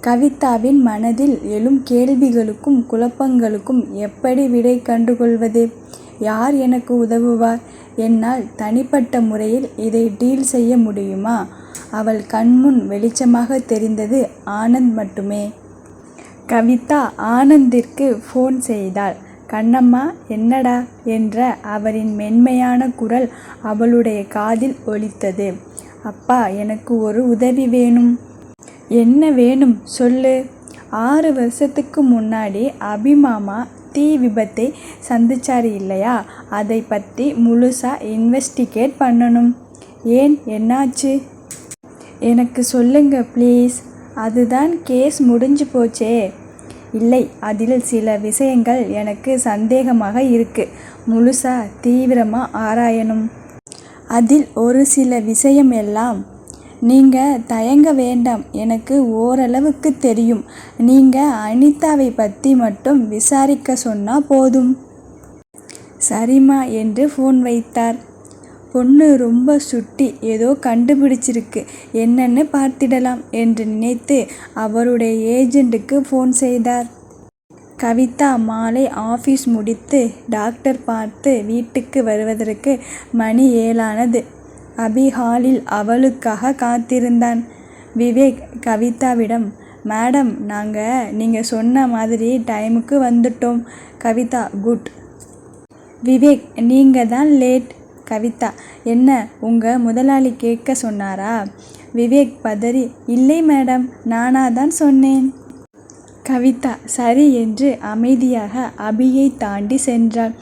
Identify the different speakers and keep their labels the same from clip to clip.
Speaker 1: கவிதாவின் மனதில் எழும் கேள்விகளுக்கும் குழப்பங்களுக்கும் எப்படி விடை கண்டுகொள்வது? யார் எனக்கு உதவுவார்? என்னால் தனிப்பட்ட முறையில் இதை டீல் செய்ய முடியுமா? அவள் கண்முன் வெளிச்சமாக தெரிந்தது ஆனந்த் மட்டுமே. கவிதா ஆனந்திற்கு ஃபோன் செய்தாள். கண்ணம்மா, என்னடா என்ற அவரின் மென்மையான குரல் அவளுடைய காதில் ஒலித்தது. அப்பா, எனக்கு ஒரு உதவி வேணும். என்ன வேணும் சொல்லு. 6 வருஷத்துக்கு முன்னாடி அபிமாமா தீ விபத்தை சந்திச்சாரு இல்லையா? அதை பற்றி முழுசா இன்வெஸ்டிகேட் பண்ணணும். ஏன், என்னாச்சு? எனக்கு சொல்லுங்க ப்ளீஸ். அதுதான் கேஸ் முடிஞ்சு போச்சே. இல்லை, அதில் சில விஷயங்கள் எனக்கு சந்தேகமாக இருக்கு. முழுசா தீவிரமாக ஆராயணும். அதில் ஒரு சில விஷயம் எல்லாம். நீங்கள் தயங்க வேண்டாம், எனக்கு ஓரளவுக்கு தெரியும். நீங்கள் அனிதாவை பற்றி மட்டும் விசாரிக்க சொன்னால் போதும். சரிம்மா என்று ஃபோன் வைத்தார். பொண்ணு ரொம்ப சுட்டி, ஏதோ கண்டுபிடிச்சிருக்கு, என்னன்னு பார்த்திடலாம் என்று நினைத்து அவருடைய ஏஜெண்ட்டுக்கு ஃபோன் செய்தார். கவிதா மாலை ஆஃபீஸ் முடித்து டாக்டர் பார்த்து வீட்டுக்கு வருவதற்கு மணி 7 ஆனது. அபி ஹாலில் அவளுக்காக காத்திருந்தான். விவேக் கவிதாவிடம், மேடம், நீங்கள் சொன்ன மாதிரி டைமுக்கு வந்துட்டோம். கவிதா, குட். விவேக், நீங்கள் தான் லேட். கவிதா, என்ன உங்கள் முதலாளி கேட்க சொன்னாரா? விவேக் பதறி, இல்லை மேடம், நானாதான் சொன்னேன். கவிதா சரி என்று அமைதியாக அபியை தாண்டி சென்றாள்.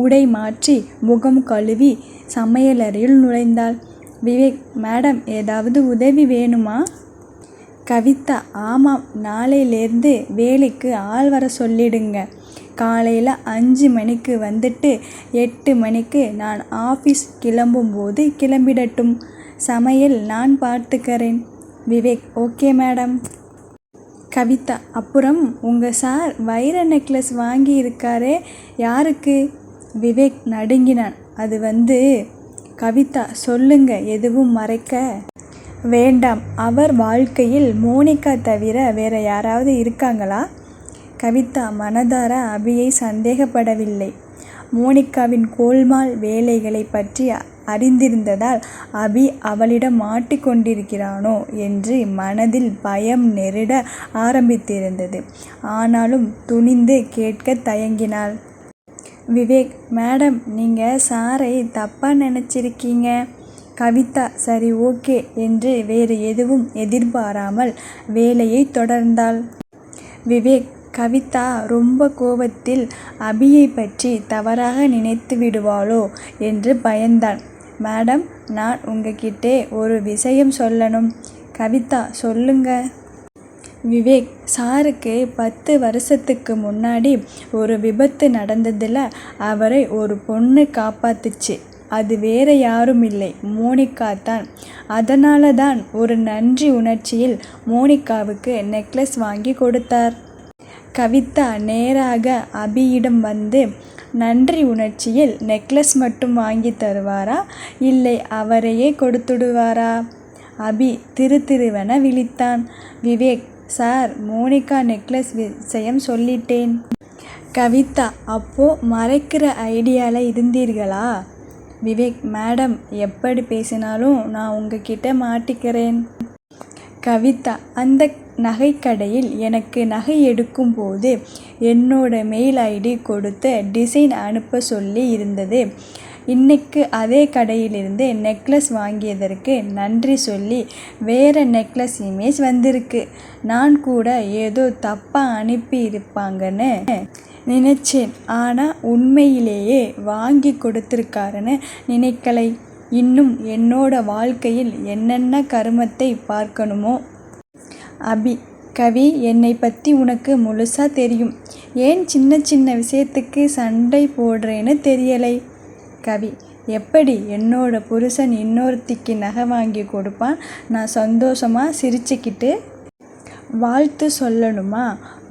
Speaker 1: உடை மாற்றி முகம் கழுவி சமையலறையில் நுழைந்தாள். விவேக், மேடம், ஏதாவது உதவி வேணுமா? கவிதா, ஆமாம், நாளையிலேருந்து வேலைக்கு ஆள் வர சொல்லிடுங்க. காலையில் 5 மணிக்கு வந்துட்டு 8 மணிக்கு நான் ஆஃபீஸ் கிளம்பும்போது கிளம்பிடட்டும். சமையல் நான் பார்த்துக்கிறேன். Vivek, okay madam. கவிதா, அப்புறம் உங்கள் சார் வைர நெக்லஸ் வாங்கி இருக்காரே, யாருக்கு? விவேக் நடுங்கினான். அது கவிதா, சொல்லுங்க, எதுவும் மறைக்க வேண்டாம். அவர் வாழ்க்கையில் மோனிகா தவிர வேற யாராவது இருக்காங்களா? கவிதா மனதார அபியை சந்தேகப்படவில்லை. மோனிகாவின் கோல்மால் வேலைகளை பற்றி அறிந்திருந்ததால் அபி அவளிடம் மாட்டிக்கொண்டிருக்கிறானோ என்று மனதில் பயம் நெருட ஆரம்பித்திருந்தது. ஆனாலும் துணிந்து கேட்க தயங்கினாள். விவேக், மேடம், நீங்கள் சாரை தப்பாக நினச்சிருக்கீங்க. கவிதா சரி, ஓகே என்று வேறு எதுவும் எதிர்பாராமல் வேலையை தொடர்ந்தாள். விவேக், கவிதா ரொம்ப கோபத்தில் அபியை பற்றி தவறாக நினைத்து விடுவாளோ என்று பயந்தான். மேடம், நான் உங்ககிட்ட ஒரு விஷயம் சொல்லணும். கவிதா, சொல்லுங்க. விவேக், சாருக்கு 10 வருஷத்துக்கு முன்னாடி ஒரு விபத்து நடந்ததில் அவரை ஒரு பொண்ணு காப்பாத்துச்சு. அது வேற யாரும் இல்லை, மோனிகா தான். அதனால தான் ஒரு நன்றி உணர்ச்சியில் மோனிகாவுக்கு நெக்லஸ் வாங்கி கொடுத்தார். கவிதா நேராக அபியிடம் வந்து, நன்றி உணர்ச்சியில் நெக்லஸ் மட்டும் வாங்கி தருவாரா, இல்லை அவரையே கொடுத்துடுவாரா? அபி திருவென விழித்தான். விவேக், சார், மோனிகா நெக்லஸ் விஷயம் சொல்லிட்டேன். கவிதா, அப்போ மறைக்கிற ஐடியால இருந்தீர்களா? விவேக், மேடம், எப்படி பேசினாலும் நான் உங்ககிட்ட மாட்டிக்கிறேன். கவிதா, அந்த நகைக்கடையில் எனக்கு நகை எடுக்கும் போது என்னோட மெயில் ஐடி கொடுத்து டிசைன் அனுப்ப சொல்லி இருந்தது. இன்னைக்கு அதே கடையிலிருந்து நெக்லஸ் வாங்கியதற்கு நன்றி சொல்லி வேறு நெக்லஸ் இமேஜ் வந்திருக்கு. நான் கூட ஏதோ தப்பாக அனுப்பி இருப்பாங்கன்னு நினைச்சேன். ஆனால் உண்மையிலேயே வாங்கி கொடுத்துருக்காருன்னு நினைக்கலை. இன்னும் என்னோட வாழ்க்கையில் என்னென்ன கருமத்தை பார்க்கணுமோ. அபி, கவி, என்னை பற்றி உனக்கு முழுசாக தெரியும். ஏன் சின்ன சின்ன விஷயத்துக்கு சண்டை போடுறேன்னு தெரியலை. கவி, எப்படி என்னோட புருஷன் இன்னொருத்திக்கு நகை வாங்கி கொடுப்பான், நான் சந்தோஷமாக சிரிச்சுக்கிட்டு வாழ்த்து சொல்லணுமா?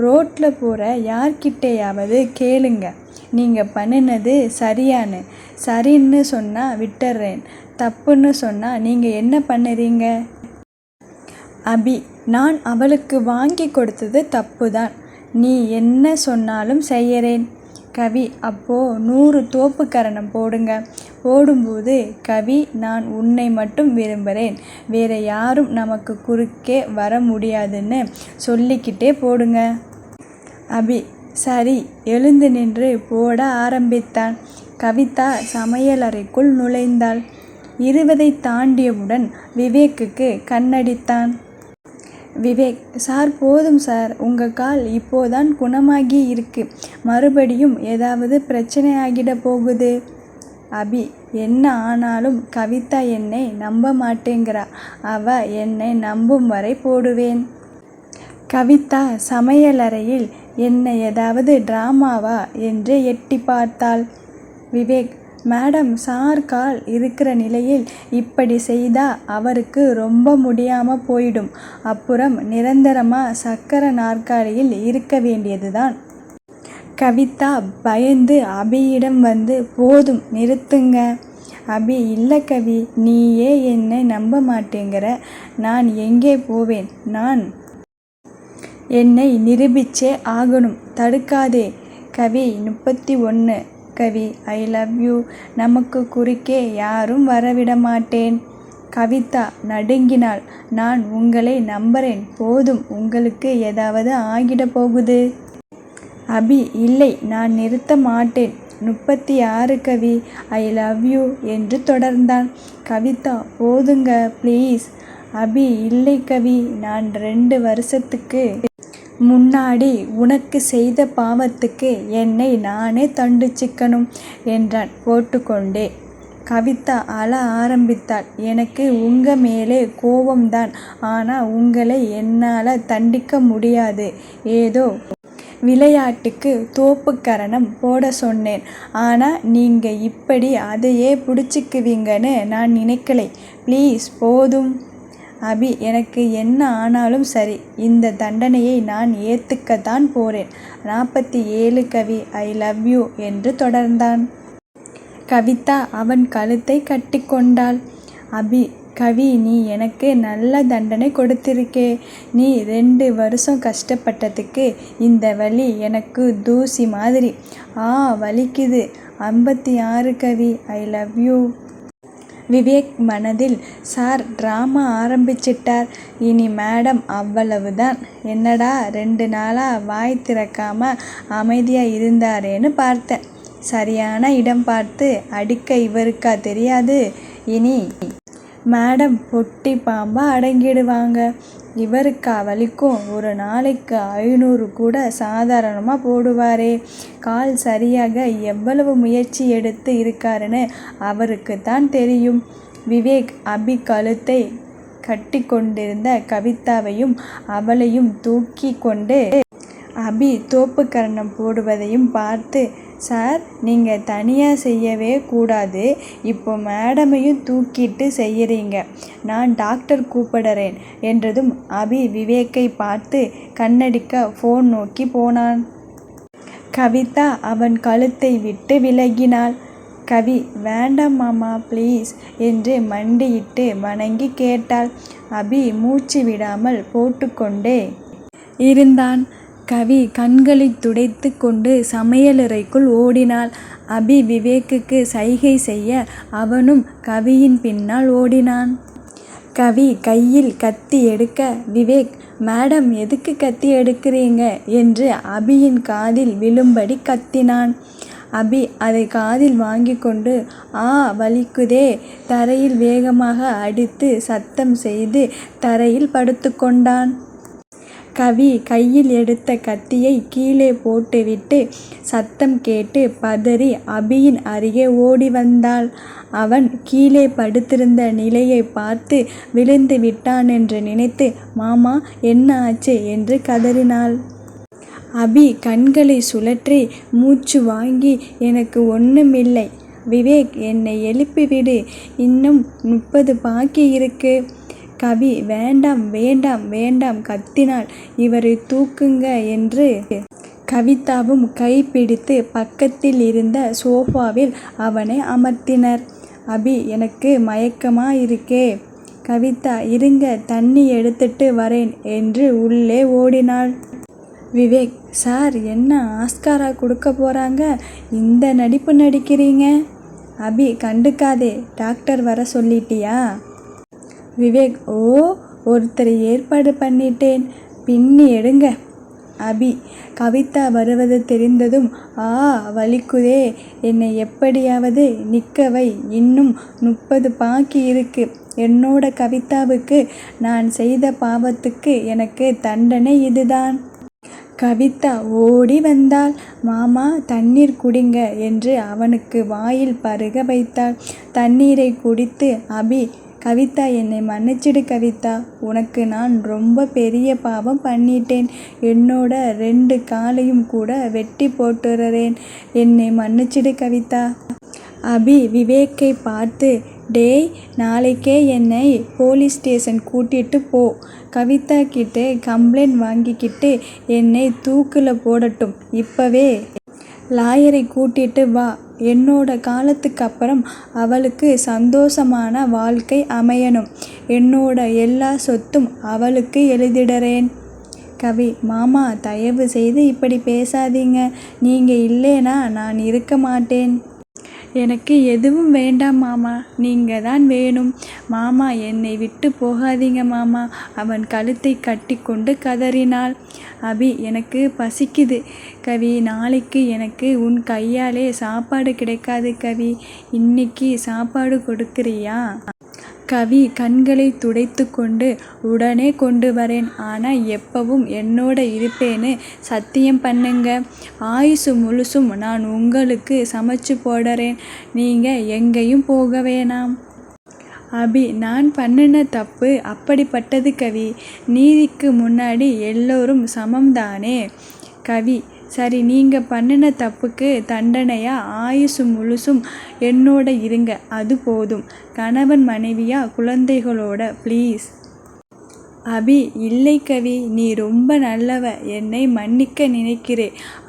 Speaker 1: ரோட்டில் போகிற யார்கிட்டையாவது கேளுங்க, நீங்கள் பண்ணினது சரின்னு சொன்னால் விட்டுறேன், தப்புன்னு சொன்னால் நீங்கள் என்ன பண்ணுறீங்க? அபி, நான் அவளுக்கு வாங்கி கொடுத்தது தப்புதான். நீ என்ன சொன்னாலும் செய்யறேன். கவி, அப்போ 100 தோப்பு கரணம் போடுங்க. போடும்போது, கவி, நான் உன்னை மட்டும் விரும்புகிறேன், வேற யாரும் நமக்கு குறுக்கே வர முடியாதுன்னு சொல்லிக்கிட்டே போடுங்க. அபி, சரி. எழுந்து நின்று போட ஆரம்பித்தான். கவிதா சமையலறைக்குள் நுழைந்தாள். 20 தாண்டியவுடன் விவேக்குக்கு கண்ணடித்தான். விவேக், சார் போதும் சார், உங்கள் கால் இப்போதான் குணமாகி இருக்கு, மறுபடியும் ஏதாவது பிரச்சனை ஆகிட போகுது. அபி, என்ன ஆனாலும் கவிதா என்னை நம்ப மாட்டேங்கிறா. அவ என்னை நம்பும் வரை போடுவேன். கவிதா சமையலறையில் என்ன ஏதாவது டிராமாவா என்று எட்டி பார்த்தாள். விவேக், மேடம், சார் கால் இருக்கிற நிலையில் இப்படி செய்தா அவருக்கு ரொம்ப முடியாம போயிடும். அப்புறம் நிரந்தரமா சக்கர நாற்காலியில் இருக்க வேண்டியதுதான். கவிதா பயந்து அபியிடம் வந்து, போதும் நிறுத்துங்க. அபி, இல்லை கவி, நீயே என்னை நம்ப மாட்டேங்கிற, நான் எங்கே போவேன்? நான் என்னை நிரூபிச்சே ஆகணும், தடுக்காதே. கவி, 31. கவி, ஐ லவ் யூ. நமக்கு குறுக்கே யாரும் வரவிட மாட்டேன். கவிதா நடுங்கினாள். நான் உங்களை நம்புறேன், போதும், உங்களுக்கு ஏதாவது ஆகிட போகுது. அபி, இல்லை, நான் நிறுத்த மாட்டேன். 36. கவி, ஐ லவ் யூ என்று தொடர்ந்தான். கவிதா, போதுங்க ப்ளீஸ். அபி, இல்லை கவி, நான் 2 வருஷத்துக்கு முன்னாடி உனக்கு செய்த பாவத்துக்கு என்னை நானே தண்டிச்சுக்கணும் என்றான் போட்டுக்கொண்டே. கவிதா அழ ஆரம்பித்தாள். எனக்கு உங்க மேலே கோபம்தான், ஆனால் உங்களை என்னால் தண்டிக்க முடியாது. ஏதோ விளையாட்டுக்கு தோப்புக்கரணம் போட சொன்னேன், ஆனால் நீங்கள் இப்படி அதையே பிடிச்சிக்குவீங்கன்னு நான் நினைக்கலை. ப்ளீஸ், போதும். அபி, எனக்கு என்ன ஆனாலும் சரி, இந்த தண்டனையை நான் ஏற்றுக்கத்தான் போகிறேன். 47. கவி, ஐ லவ் யூ என்று தொடர்ந்தான். கவிதா அவன் கழுத்தை கட்டி கொண்டாள். அபி, கவி, நீ எனக்கு நல்ல தண்டனை கொடுத்திருக்கே. நீ 2 வருஷம் கஷ்டப்பட்டதுக்கு இந்த வலி எனக்கு தூசி மாதிரி. வலிக்குது. 56. கவி, ஐ லவ் யூ. விவேக் மனதில், சார் டிராமா ஆரம்பிச்சிட்டார், இனி மேடம் அவ்வளவுதான். என்னடா 2 நாளா வாய் திறக்காம அமைதியா இருந்தாரேன்னு பார்த்தேன். சரியான இடம் பார்த்து அடிக்க இவருக்கா தெரியாது? இனி மேடம் பொட்டி பாம்பா அடங்கிடுவாங்க. இவருக்கா வலிக்கும்? ஒரு நாளைக்கு 500 கூட சாதாரணமாக போடுவாரே. கால் சரியாக எவ்வளவு முயற்சி எடுத்து இருக்காருன்னு அவருக்கு தான் தெரியும். விவேக் அபி கழுத்தை கட்டி கொண்டிருந்த கவிதாவையும் அவளையும் தூக்கி கொண்டு அபி தோப்புக்கரணம் போடுவதையும் பார்த்து, சார், நீங்கள் தனியாக செய்யவே கூடாது, இப்போ மேடமையும் தூக்கிட்டு செய்யறீங்க, நான் டாக்டர் கூப்பிடுறேன் என்றதும் அபி விவேக்கை பார்த்து கண்ணடிக்க ஃபோன் நோக்கி போனான். கவிதா அவன் கழுத்தை விட்டு விலகினாள். கவி, வேண்டாம் மாமா ப்ளீஸ் என்று மண்டியிட்டு வணங்கி கேட்டாள். அபி மூச்சு விடாமல் போட்டுக்கொண்டே இருந்தான். கவி கண்களை துடைத்து கொண்டு சமையலறைக்குள் ஓடினாள். அபி விவேக்குக்கு சைகை செய்ய அவனும் கவியின் பின்னால் ஓடினான். கவி கையில் கத்தி எடுக்க, விவேக், மேடம் எதுக்கு கத்தி எடுக்கிறீங்க என்று அபியின் காதில் விழும்படி கத்தினான். அபி அதை காதில் வாங்கி கொண்டு, வலிக்குதே, தரையில் வேகமாக அடித்து சத்தம் செய்து தரையில் படுத்து கொண்டான். கவி கையில் எடுத்த கத்தியை கீழே போட்டுவிட்டு சத்தம் கேட்டு பதறி அபியின் அருகே ஓடி வந்தாள். அவன் கீழே படுத்திருந்த நிலையை பார்த்து விழுந்து விட்டான் என்று நினைத்து, மாமா என்ன ஆச்சு என்று கதறினாள். அபி கண்களை சுழற்றி மூச்சு வாங்கி, எனக்கு ஒன்றுமில்லை விவேக், என்னை எழுப்பிவிடு, இன்னும் 30 பாக்கி இருக்கு. கவி, வேண்டாம் வேண்டாம் வேண்டாம் கத்தினாள். இவரை தூக்குங்க என்று கவிதாவும் கை பிடித்து பக்கத்தில் இருந்த சோஃபாவில் அவனை அமர்த்தினர். அபி, எனக்கு மயக்கமா இருக்கே. கவிதா இருங்க தண்ணி எடுத்துட்டு வரேன் என்று உள்ளே ஓடினாள். விவேக், சார் என்ன ஆஸ்காரா கொடுக்க போறாங்க, இந்த நடிப்பு நடிக்கிறீங்க? அபி, கண்டுக்காதே, டாக்டர் வர சொல்லிட்டியா? விவேக், ஓ, ஒருத்தர் ஏற்பாடு பண்ணிட்டேன், பின்னி எடுங்க. அபி, கவிதா வருவது தெரிந்ததும், ஆ, வலிக்குதே, என்னை எப்படியாவது நிற்க வை, இன்னும் 30 பாக்கி இருக்கு. என்னோட கவிதாவுக்கு நான் செய்த பாவத்துக்கு எனக்கு தண்டனை இதுதான். கவிதா ஓடி வந்தாள். மாமா, தண்ணீர் குடிங்க என்று அவனுக்கு வாயில் பருக வைத்தாள். தண்ணீரை குடித்து, அபி, கவிதா என்னை மன்னிச்சிடு கவிதா, உனக்கு நான் ரொம்ப பெரிய பாவம் பண்ணிட்டேன், என்னோட 2 காலையும் கூட வெட்டி போட்டுறேன், என்னை மன்னிச்சிடு கவிதா. அபி விவேக்கை பார்த்து, டேய், நாளைக்கே என்னை போலீஸ் ஸ்டேஷன் கூட்டிட்டு போ, கவிதா கிட்டே கம்ப்ளைண்ட் வாங்கிக்கிட்டு என்னை தூக்கில் போடட்டும், இப்பவே லாயரை கூட்டிட்டு வா, என்னோட காலத்துக்கு அப்புறம் அவளுக்கு சந்தோஷமான வாழ்க்கை அமையணும், என்னோட எல்லா சொத்தும் அவளுக்கு எழுதிடுறேன். கவி, மாமா தயவு செய்து இப்படி பேசாதீங்க, நீங்க இல்லைனா நான் இருக்க மாட்டேன். எனக்கு எதுவும் வேண்டாம் மாமா, நீங்க தான் வேணும். மாமா என்னை விட்டு போகாதீங்க மாமா, அவன் கழுத்தை கட்டி கொண்டு கதறினாள். அபி, எனக்கு பசிக்குது கவி, நாளைக்கு எனக்கு உன் கையாலே சாப்பாடு கிடைக்காது கவி, இன்னைக்கு சாப்பாடு கொடுக்குறியா? கவி கண்களை துடைத்து கொண்டு, உடனே கொண்டு வரேன், ஆனால் எப்பவும் என்னோட இருப்பேன்னு சத்தியம் பண்ணுங்க, ஆயுசு முழுசும் நான் உங்களுக்கு சமைச்சு போடுறேன், நீங்கள் எங்கேயும் போக வேணாம். அபி, நான் பண்ணின தப்பு அப்படிப்பட்டது கவி, நீதிக்கு முன்னாடி எல்லோரும் சமம்தானே. கவி, சரி, நீங்கள் பண்ணின தப்புக்கு தண்டனையா ஆயுசு முழுசும் என்னோட இருங்க, அது போதும், கணவன் மனைவியா குழந்தைகளோட ப்ளீஸ். அபி, இல்லை கவி, நீ ரொம்ப நல்லவ, என்னை மன்னிக்க நினைக்கிறே,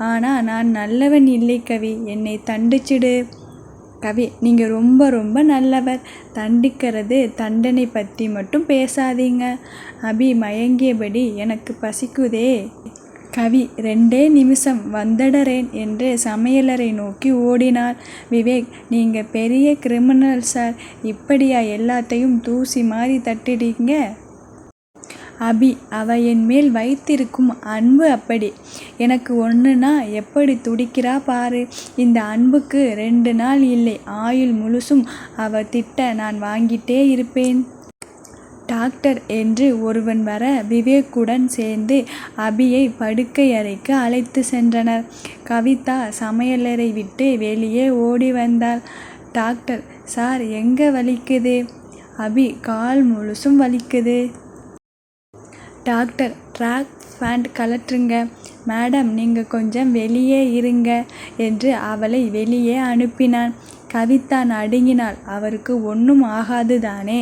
Speaker 1: ஆனால் நான் நல்லவன் இல்லை கவி, என்னை தண்டிச்சிடு. கவி, நீங்கள் ரொம்ப ரொம்ப நல்லவர், தண்டிக்கிறது தண்டனை பற்றி மட்டும் பேசாதீங்க. அபி மயங்கியபடி, எனக்கு பசிக்குதே. கவி, 2 நிமிஷம் வந்துடுறேன் என்று சமையலறை நோக்கி ஓடினாள். விவேக், நீங்கள் பெரிய கிரிமினல் சார், இப்படியா எல்லாத்தையும் தூசி மாதிரி தட்டிட்டீங்க? அபி, அவ என் மேல் வைத்திருக்கும் அன்பு அப்படி, எனக்கு ஒன்றுனா எப்படி துடிக்கிறா பாரு, இந்த அன்புக்கு 2 நாள் இல்லை, ஆயுள் முழுசும் அவ திட்ட நான் வாங்கிட்டே இருப்பேன். டாக்டர் என்று ஒருவன் வர விவேக்குடன் சேர்ந்து அபியை படுக்கை அறைக்கு அழைத்து சென்றனர். கவிதா சமையலறை விட்டு வெளியே ஓடி வந்தாள். டாக்டர், சார் எங்கே வலிக்குது? அபி, கால் முழுசும் வலிக்குது. டாக்டர், ட்ராக் பேண்ட் கலட்டுருங்க. மேடம், நீங்கள் கொஞ்சம் வெளியே இருங்க என்று அவளை வெளியே அனுப்பினான். கவிதா நடுங்கினாள். அவருக்கு ஒன்றும் ஆகாது தானே?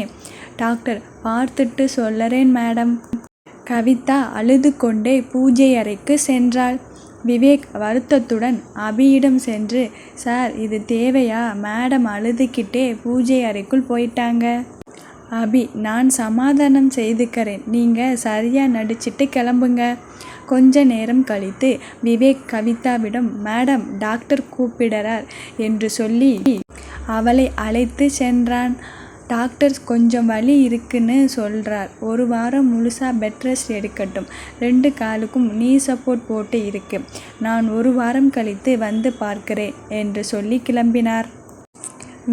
Speaker 1: டாக்டர், பார்த்துட்டு சொல்லறேன் மேடம். கவிதா அழுது கொண்டே பூஜை அறைக்கு சென்றாள். விவேக் வருத்தத்துடன் அபியிடம் சென்று, சார் இது தேவையா? மேடம் அழுதுகிட்டே பூஜை அறைக்குள் போயிட்டாங்க. அபி, நான் சமாதானம் செய்துக்கிறேன், நீங்கள் சரியாக நடிச்சிட்டு கிளம்புங்க. கொஞ்ச நேரம் கழித்து விவேக் கவிதாவிடம், மேடம் டாக்டர் கூப்பிடுறார் என்று சொல்லி அவளை அழைத்து சென்றான். டாக்டர் கொஞ்சம் வலி இருக்குன்னு சொல்கிறார், 1 வாரம் முழுசாக பெட் ரெஸ்ட் எடுக்கட்டும், 2 காலுக்கும் நீ சப்போர்ட் போட்டு இருக்கு, நான் 1 வாரம் கழித்து வந்து பார்க்கிறேன் என்று சொல்லி கிளம்பினார்.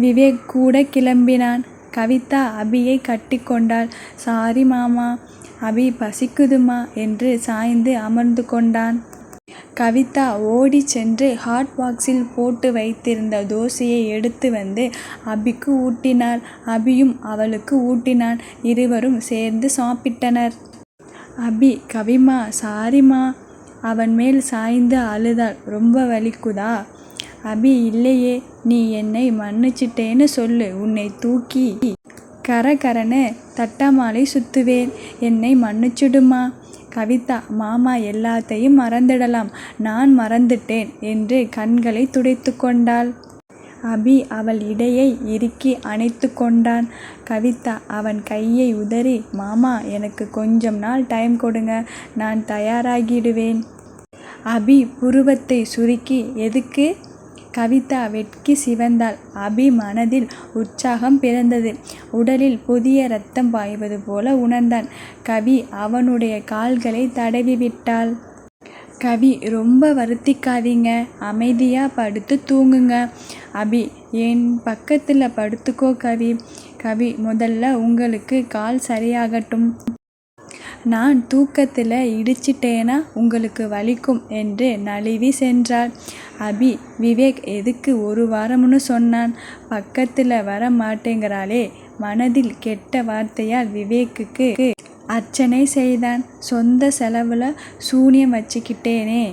Speaker 1: விவேக் கூட கிளம்பினான். கவிதா அபியை கட்டி கொண்டாள். சாரி மாமா. அபி, பசிக்குதுமா என்று சாய்ந்து அமர்ந்து கொண்டான். கவிதா ஓடி சென்று ஹாட் பாக்ஸில் போட்டு வைத்திருந்த தோசையை எடுத்து வந்து அபிக்கு ஊட்டினாள். அபியும் அவளுக்கு ஊட்டினான். இருவரும் சேர்ந்து சாப்பிட்டனர். அபி, கவிமா சாரிமா. அவன் மேல் சாய்ந்து அழுதாள். ரொம்ப வலிக்குதா? அபி, இல்லையே, நீ என்னை மன்னிச்சிட்டேன்னு சொல்லு, உன்னை தூக்கி கரகரன்னு தட்டமாலை சுத்துவேன், என்னை மன்னிச்சுடுமா. கவிதா, மாமா எல்லாத்தையும் மறந்துடலாம், நான் மறந்துட்டேன் என்று கண்களை துடைத்து கொண்டாள். அபி அவள் இடையை இறுக்கி அணைத்து கொண்டான். கவிதா அவன் கையை உதறி, மாமா எனக்கு கொஞ்சம் நாள் டைம் கொடுங்க, நான் தயாராகிடுவேன். அபி புருவத்தை சுருக்கி, எதுக்கு? கவிதா வெட்கி சிவந்தாள். அபி மனதில் உற்சாகம் பிறந்தது. உடலில் புதிய இரத்தம் பாய்வது போல உணர்ந்தான். கவி அவனுடைய கால்களை தடவிவிட்டாள். கவி, ரொம்ப வருத்திக்காதீங்க, அமைதியா படுத்து தூங்குங்க. அபி, என் பக்கத்தில் படுத்துக்கோ கவி. கவி, முதல்ல உங்களுக்கு கால் சரியாகட்டும். நான் தூக்கத்தில் இடிச்சிட்டேனா உங்களுக்கு வலிக்கும் என்று நழுவி சென்றாள். அபி, விவேக் எதுக்கு 1 வாரம்னு சொன்னான்? பக்கத்தில் வர மாட்டேங்கிறாளே. மனதில் கெட்ட வார்த்தையால் விவேக்குக்கு அர்ச்சனை செய்தான். சொந்த செலவில் சூனியம் வச்சுக்கிட்டேனே.